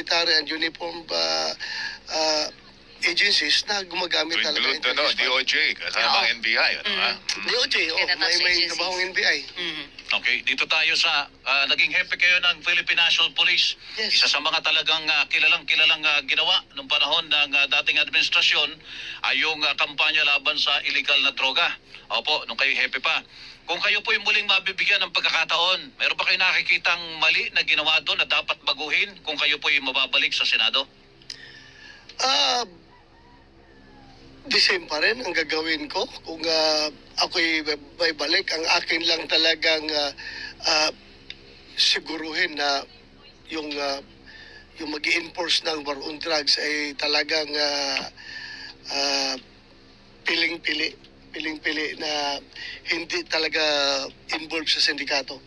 military and uniform agencies na gumagamit To talaga. include DOJ, kasama ang NBI, ano ha? DOJ, may trabahong NBI. Okay, dito tayo sa naging hepe kayo ng Philippine National Police. Yes. Isa sa mga talagang kilalang ginawa nung panahon ng dating administrasyon ay yung kampanya laban sa illegal na droga. Opo, nung kayo hepe pa. Kung kayo po yung muling mabibigyan ng pagkakataon, meron ba kayo nakikitang mali na ginawa doon na dapat baguhin kung kayo po yung mababalik sa Senado? The same pa rin ang gagawin ko kung ako'y may balik. Ang akin lang talagang siguruhin na yung mag-i-enforce ng war on drugs ay talagang piling-pili na hindi talaga involved sa sindikato.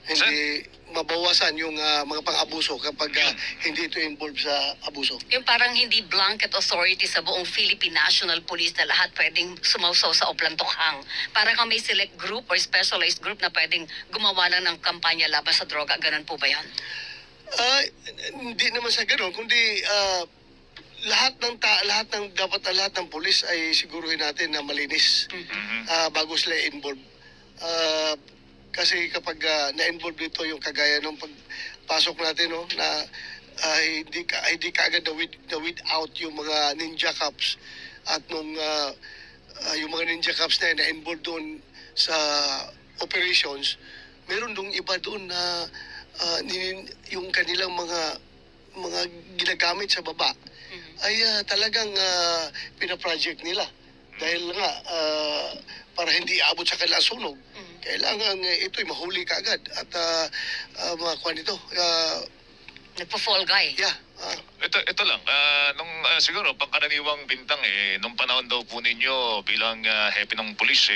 Hindi mabawasan yung mga pang-abuso kapag hindi ito involved sa abuso. Yung parang hindi blanket authority sa buong Philippine National Police na lahat pwedeng sumausaw sa oplantokhang. Parang kang may select group or specialized group na pwedeng gumawa lang ng kampanya laban sa droga. Ganun po ba yan? Hindi naman sa ganoon, kundi lahat ng pulis ay siguruhin natin na malinis bago sila involved. Kasi kapag na-involve dito yung kagaya ng pagpasok natin, no, na hindi ka agad na weed out yung mga ninja cops at nung yung mga ninja cops na involved doon sa operations, meron dong iba doon na yung kanilang mga ginagamit sa baba ay talagang pinaproject nila. Dahil nga, para hindi aabot sa kanilang sunog, kailangan ito'y mahuli ka agad at makakuha nito. Nagpo-fall guy. Yeah. Ito lang, siguro pangkaraniwang bintang nung panahon daw po ninyo bilang hepe ng pulis,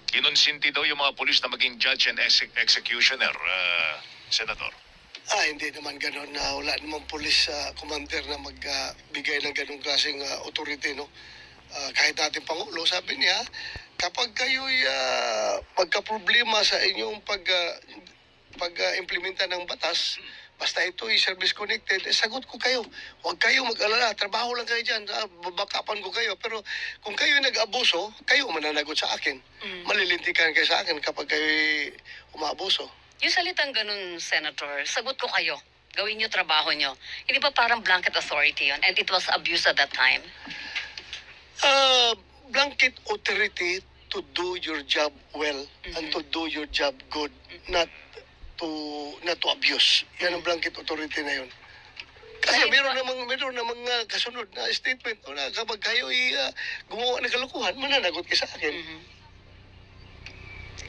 kinonsinti daw yung mga pulis na maging judge and executioner, Senator. Hindi naman gano'n na wala namang police commander na magbigay ng ganong klaseng authority, no? Kahit natin Pangulo, sabi niya, kapag kayo'y pagka-problema sa inyong pag-implementa ng batas, basta ito'y service-connected, sagot ko kayo. Huwag kayo mag-alala, trabaho lang kayo dyan, babakapan ko kayo. Pero kung kayo'y nag-abuso, kayo mananagot sa akin. Malilintikan kayo sa akin kapag kayo'y umaabuso. Yung salitang ganun, Senator, sagot ko kayo. Gawin niyo trabaho niyo. Hindi ba parang blanket authority yon? And it was abused at that time? Blanket authority to do your job well and to do your job good, not to abuse. Yan ang blanket authority na yun. Kasi meron namang kasunod na statement na kapag kayo gumawa ng kalukuhan, mananagot ka sa akin.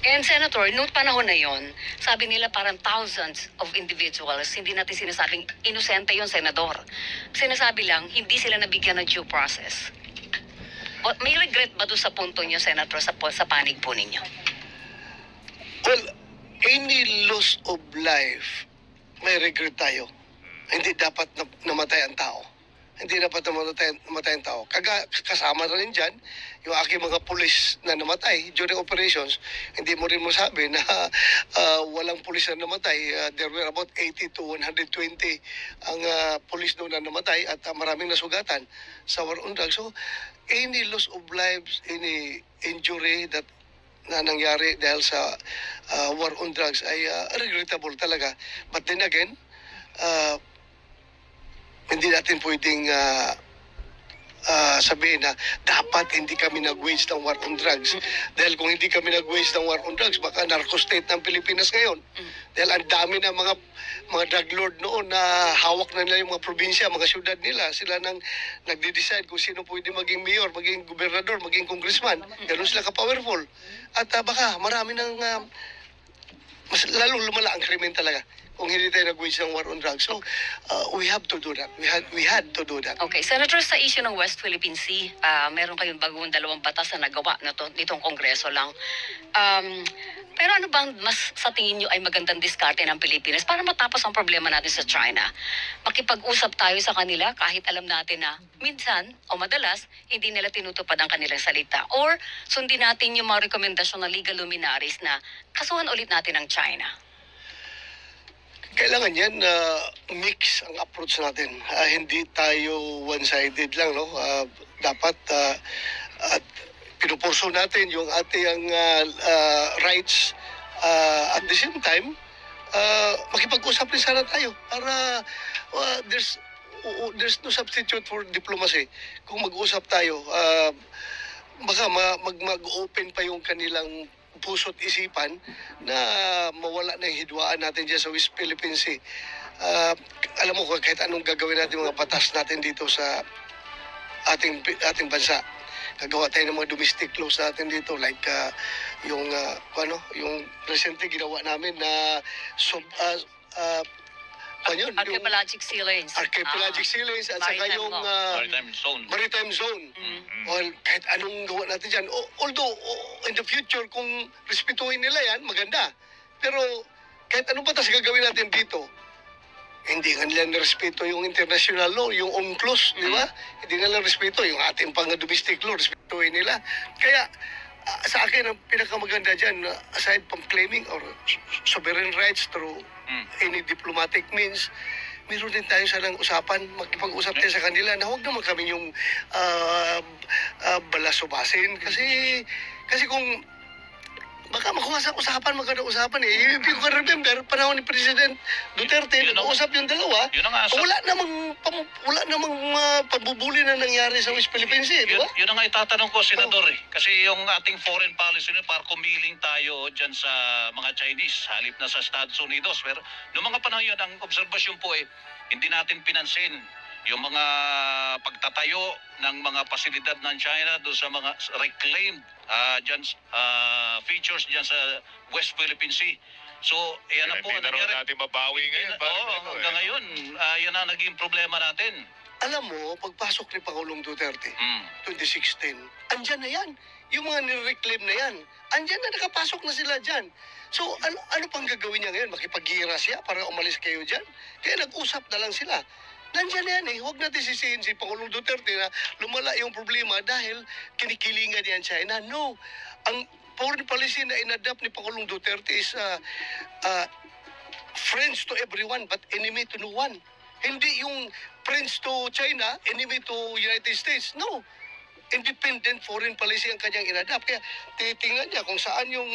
And Senator, noong panahon na yon, sabi nila parang thousands of individuals, hindi natin sinasabing inosente yung senador. Sinasabi lang, hindi sila nabigyan ng due process. May regret ba doon sa punto niyo, Senator, sa panig po ninyo? Well, any loss of life, may regret tayo. Hindi dapat namatay ang tao. Hindi dapat namatay ang tao. Kasama na rin dyan, yung aking mga pulis na namatay during operations, hindi mo rin masabi na walang pulis na namatay. There were about 80 to 120 ang pulis doon na namatay at maraming nasugatan sa war on drugs. So, any loss of lives, any injury na nangyari dahil sa war on drugs ay regrettable talaga. But then again, hindi natin pwedeng sabihin na dapat hindi kami nag-wage ng war on drugs. Dahil kung hindi kami nag-wage ng war on drugs, baka narco-state ng Pilipinas ngayon. Dahil ang dami na mga drug lord noon na hawak na nila yung mga probinsya, mga syudad nila. Sila nang nagde-decide kung sino pwede maging mayor, maging gobernador, maging congressman. Ganun sila ka-powerful. At baka marami ng mas lalong lumala ang krimen talaga kung hindi tayo nag-wage ng war on drugs. So, we have to do that. We had to do that. Okay, Senator, sa issue ng West Philippine Sea, meron kayong bagong 2 batas na nagawa na nitong Kongreso lang. Pero ano bang mas sa tingin nyo ay magandang diskarte ng Pilipinas para matapos ang problema natin sa China? Makipag-usap tayo sa kanila kahit alam natin na minsan o madalas hindi nila tinutupad ang kanilang salita. Or sundin natin yung mga rekomendasyon ng legal luminaries na kasuhan ulit natin ang China. kailangan yan na mix ang approach natin. Hindi tayo one-sided lang, no? Dapat at pinupurso natin yung ating rights. At the same time, makipag-usap rin sana tayo para there's no substitute for diplomacy. Kung mag-usap tayo, baka mag-open pa yung kanilang puso't isipan na mawala na yung hidwaan natin dyan sa West Philippine Sea. Alam mo, kahit anong gagawin natin mga batas natin dito sa ating bansa, gagawa tayo ng mga domestic laws natin dito like yung recently ginawa namin na Archipelagic sea lanes. Archipelagic sea lanes at saka Maritime yung law. maritime zone. Well, kahit anong gawa natin dyan. Although, in the future, kung respetuhin nila yan, maganda. Pero, kahit anong batas gagawin natin dito, hindi nga nila nirespeto yung international law, yung UNCLOS, di ba? Hindi nila respeto yung ating pang domestic law, respetuhin nila. Kaya, sa akin, ang pinakamaganda dyan, aside from claiming or sovereign rights through any diplomatic means, meron din tayo sanang usapan, makipag-usap tayo sa kanila na huwag naman kami yung balasubasin. Kasi kung baka makuha sa usapan, maganda usapan eh. If you can remember, panahon ni President Duterte, nag-uusap yung dalawa, Yun ang asa. wala namang pambubuli na nangyari sa West Philippine Sea, di ba? Yun ang itatanong ko, Senador. Kasi yung ating foreign policy, para kumiling tayo dyan sa mga Chinese, halip na sa Estados Unidos. Pero noong mga panahon yun, ang obserbasyon po hindi natin pinansin yung mga pagtatayo ng mga pasilidad ng China doon sa mga reclaimed features dyan sa West Philippine Sea. So, yan na po Hindi ang na raw nangyari. natin mabawi ngayon. Hanggang ngayon, yan na naging problema natin. Alam mo, pagpasok ni Pangulong Duterte, Mm. 2016, andyan na yan. Yung mga nireclaim na yan, andyan na, nakapasok na sila dyan. So, ano pang gagawin niya ngayon? Makipagira siya para umalis kayo dyan? Kaya nag-usap na lang sila. Nandiyan na yan eh. Huwag natin sisihin si Pangulong Duterte na lumala yung problema dahil kinikilingan niya ang China. No. Ang foreign policy na inadapt ni Pangulong Duterte is friends to everyone but enemy to no one. Hindi yung friends to China, enemy to United States. No. Independent foreign policy ang kanyang inadapt. Kaya titingnan niya kung saan yung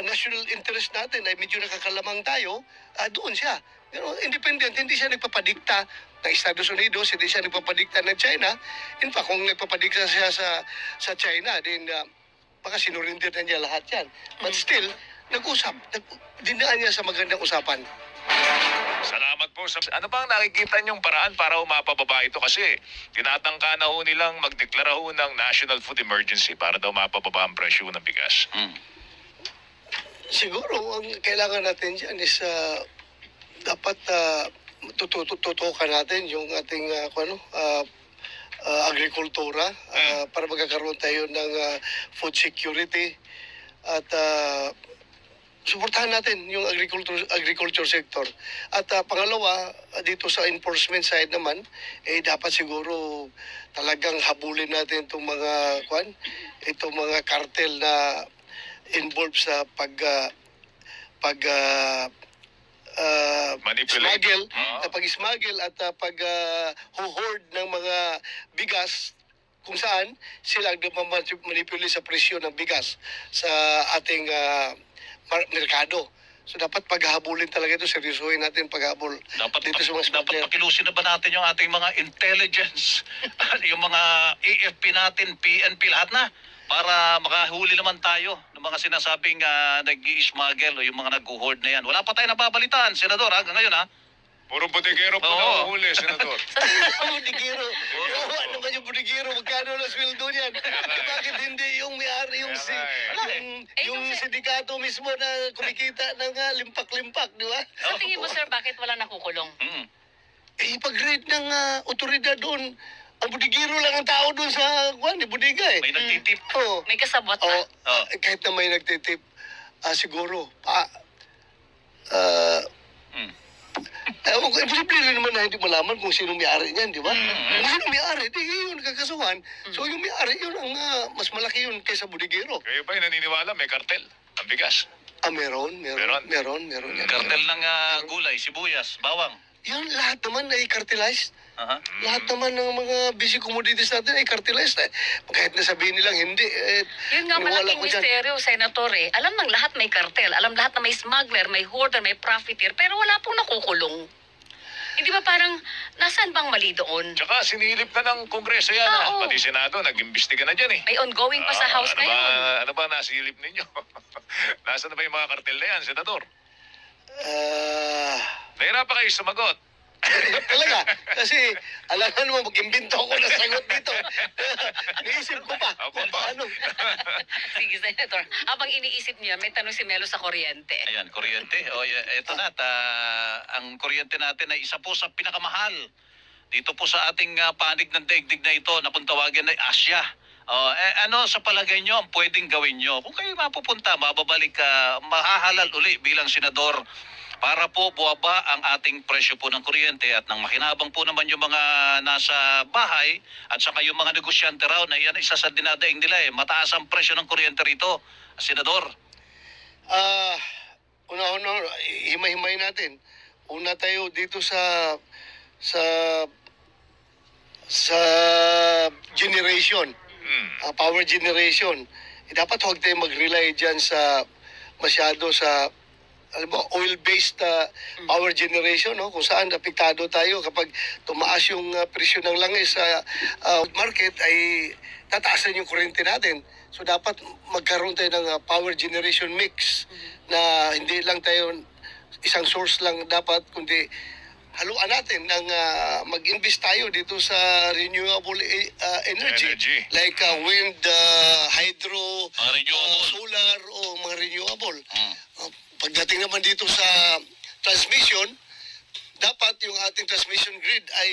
national interest natin ay medyo nakakalamang tayo, doon siya. Pero independent, hindi siya nagpapadikta ng Estados Unidos, hindi siya nagpapadikta ng China. In fact, kung nagpapadikta siya sa China, then baka sinurinder na niya lahat yan. But still, nag-usap. Dinaan niya sa magandang usapan. Salamat po. Ano bang nakikita niyong paraan para mapababa ito? Kasi tinatangka na ho nilang magdeklara ho ng National Food Emergency para daw mapababa ang presyo ng bigas. Siguro, ang kailangan natin dyan is dapat tututukan natin yung ating agrikultura para magkakaroon tayo ng food security at suportahan natin yung agriculture sector. At pangalawa, dito sa enforcement side naman, dapat siguro talagang habulin natin itong mga cartel na involved sa Manipulate. smuggle, Ah. pag-smuggle at pag-hoard ng mga bigas kung saan sila manipulate sa presyo ng bigas sa ating merkado. So dapat paghabulin talaga ito, seryosohin natin paghabol dito sa mga Dapat smuggler. pakilusin na ba natin yung ating mga intelligence, yung mga AFP natin, PNP, lahat na, para makahuli naman tayo ng mga sinasabing nag-i-smuggle o yung mga nag-hoard na yan. Wala pa tayo napabalitaan, Senador, hanggang ngayon ha. Puro bodeguero po Oo. na huli, Senador. Ang budigiro. Ano ba yung budigiro? Magkano na sweldo niyan? Bakit hindi yung may-ari, yung sindikato mismo na kumikita ng limpak-limpak, di ba? Sa tingin mo, sir, bakit wala nakukulong? Ipag-grade ng otoridad doon. Ang budigiro lang ang tao doon sa budiga eh. May nagtitip. Oo. May kasabot na. Oh, kahit na may nagtitip, siguro, ewan ko, imposible rin naman na hindi malaman kung sino may-ari niyan, di ba? Kung sino may-ari, di yun nagkakasuhan. So yung may-ari, yun ang mas malaki yun kaysa budigero. Kayo ba naniniwala may kartel ang bigas? Meron yan. Kartel ng gulay, sibuyas, bawang. Yan, lahat naman ay cartelized. Aha. Lahat naman ng mga busy commodities natin ay cartelized. Kahit na sabihin nilang hindi, Yun nga maniwala malaking ko dyan. misteryo, Senator eh. Alam ng lahat may kartel, alam lahat na may smuggler, may hoarder, may profiteer, pero wala pong nakukulong. Hindi ba parang, nasaan bang mali doon? Tsaka sinilip na ng Kongreso yan. Oo. Pati Senado, nag-imbestiga na dyan eh. May ongoing pa sa House ano ngayon. ano ba nasilip ninyo? Nasaan na ba yung mga kartel na yan, Senador? Ah, Nahirapan kayo sumagot. talaga. Kasi, alam mo naman, mag-imbento ako ng sagot dito. Naisip ko pa. Ako pa. Ano? Sige, Senator. Habang iniisip niya, may tanong si Melo sa kuryente. Ayan, kuryente. O, eto na. Ang kuryente natin ay isa po sa pinakamahal. Dito po sa ating panig ng daigdig na ito na kung tawagin ay Asya. Ano sa palagay nyo ang pwedeng gawin nyo? Kung kayo mapupunta, mababalik, mahahalal uli bilang senador para po buwaba ang ating presyo po ng kuryente at nang makinabang po naman yung mga nasa bahay at saka yung mga negosyante raw na yan isa sa dinadaing nila mataas ang presyo ng kuryente rito, senador. Una-una, himay-himay natin. Una tayo dito sa generation, power generation. Dapat huwag tayo mag-rely dyan sa masyado sa oil-based power generation, no? Kung saan apektado tayo kapag tumaas yung presyo ng langis sa market ay tataasan yung kuryente natin. So dapat magkaroon tayo ng power generation mix na hindi lang tayo isang source lang dapat, kundi haluan natin ng mag-invest tayo dito sa renewable energy. Like wind, hydro, Mga renewable. solar o mga renewable. Mm. Pagdating naman dito sa transmission, dapat yung ating transmission grid ay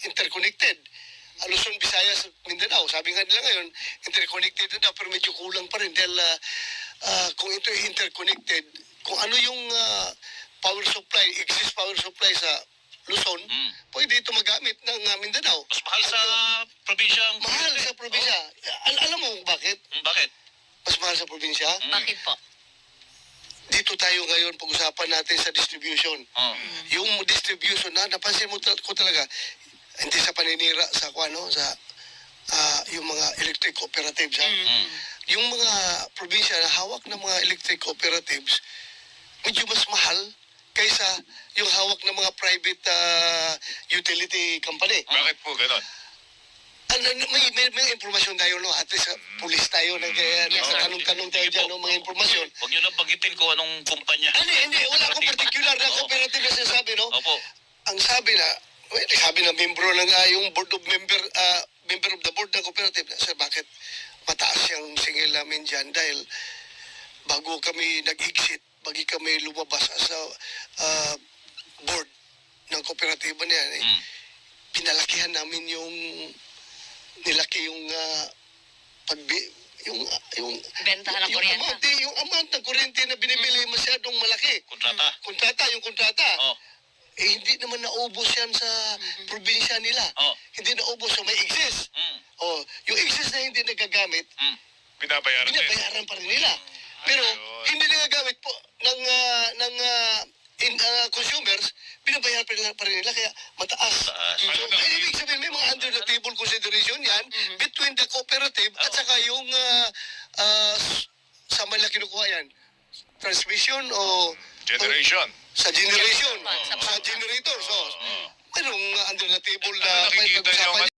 interconnected. Luzon, Visayas, Mindanao. Sabi nga nila ngayon, interconnected na pero medyo kulang pa rin dahil kung ito ay interconnected, kung ano yung power supply, exist power supply sa Luzon, pwede ito magamit ng Mindanao. Mas mahal sa probinsya ang Mahal sa probinsya. Alam mo bakit? Bakit? Mas mahal sa probinsya? Bakit po? Dito tayo ngayon pag-usapan natin sa distribution. Oh. Yung distribution na napansin mo ko talaga hindi sa paninira sa sa yung mga electric cooperatives ha. Yung mga probinsya na hawak ng mga electric cooperatives medyo mas mahal kaysa yung hawak ng mga private utility company. Bakit po ganon? May impormasyon tayo, no? At least pulis tayo ng kaya Yes, sir. tanong-tanong tayo Sige dyan, po. no? Mga impormasyon. Huwag nyo na banggitin kung anong kumpanya. Hindi. Wala akong particular na Oo. cooperative na sinasabi, no? Opo. Ang sabi na, sabi ng membro ng yung board of member of the board ng cooperative, sir, bakit mataas yung singil namin dyan? Dahil bago kami nag-exit, bagi kami lumabas sa board ng kooperatiba na yan, pinalakihan namin yung nilaki yung yung Bentahan ng kuryente. yung amount ng kuryente na binibili masyadong malaki. Kontrata. Yung kontrata. Oh. Hindi naman naubos yan sa probinsya nila. Oh. Hindi naubos, so may excess. Yung excess na hindi nagagamit, Binabayaran din. binabayaran pa rin nila. Pero Ayun. hindi nagagamit po ng consumers, binabayaran pa rin nila, kaya mataas. Taas. So, ibig sabihin, may mga under the table consideration yan between the cooperative at saka yung sa manila kinukuha yan. Transmission o Generation. sa generation, Sa sa generator. So, mayroong under the table Ano na may nakikita nyo, pag-usapan